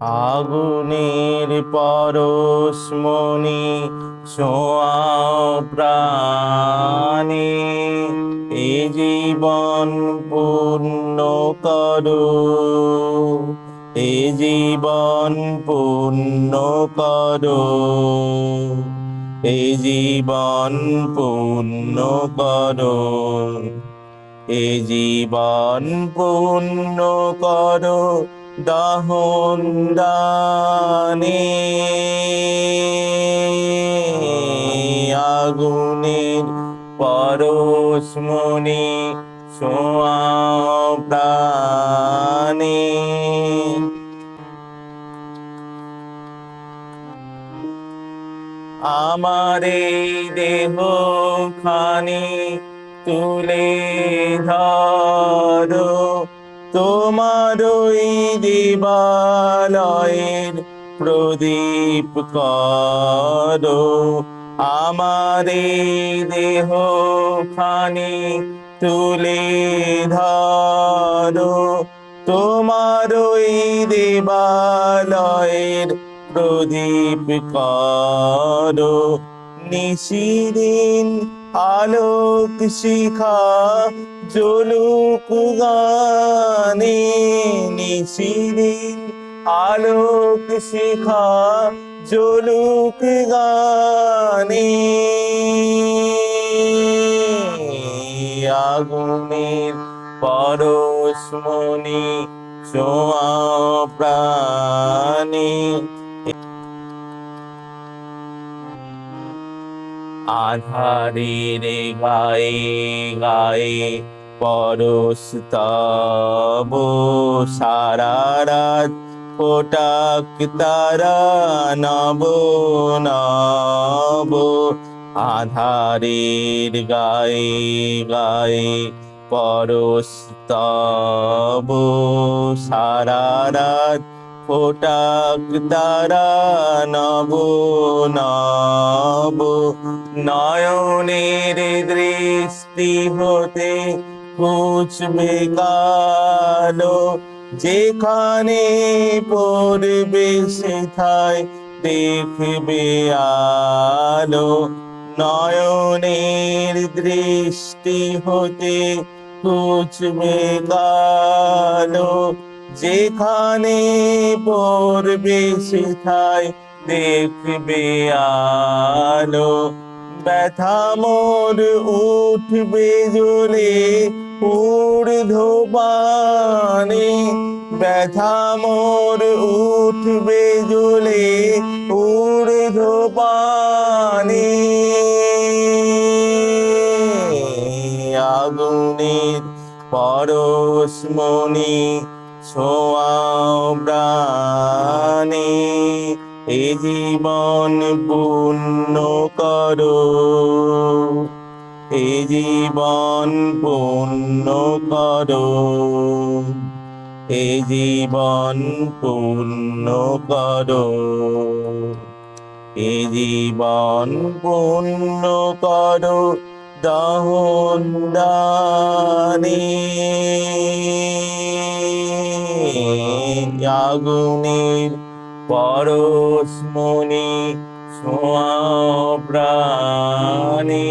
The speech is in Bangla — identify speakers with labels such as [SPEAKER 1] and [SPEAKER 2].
[SPEAKER 1] আগুনের পরশমণি ছোঁয়াও প্রাণে, এ জীবন পূর্ণ করো, এ জীবন পূর্ণ করো, এ জীবন পূর্ণ করো, এ জীবন পূর্ণ করো দহন দানে। আগুনের পরশমণি ছোঁয়াও প্রাণে, আমার এই দেহ খানি তুলে ধরো, তোমার ওই দিবালয়ের প্রদীপ করো। আমার এই দেহ খানি তুলে ধরো, তোমার ওই দিবালয়ের প্রদীপ করো। নিশিদিন আলোক শিখা জ্বলুক গানে, নিশিদিন আলোক শিখা জ্বলুক গানে। আগুনের পরশমণি ছোঁয়াও প্রাণে, আধারের গায়ে গায়ে পরশ তব, সারা রাত ফোটাক তারা নব নব। আধারের গায়ে গায়ে পরশ তব, সারা রাত ফোটাক তারা নব নব। নয়নের দৃষ্টি হতে ঘুচবে কালো, যেখানে পড়বে সেথায় দেখবে আলো। নয়নের দৃষ্টি হতে ঘুচবে কালো, যেখানে পড়বে সেথায় দেখবে আলো। ব্যথা মোর উঠবে জ্বলে ঊর্ধ্বপানে, ব্যথা মোর উঠবে জ্বলে ঊর্ধ্বপানে। আগুনের পরশমণি ছোঁয়াও প্রাণে, এ জীবন পূর্ণ করো, এ জীবন পূর্ণ করো, এ জীবন পূর্ণ করো, এ জীবন পূর্ণ করো দহন দানে। আগুনের পরশমণি ছোঁয়াও প্রাণে।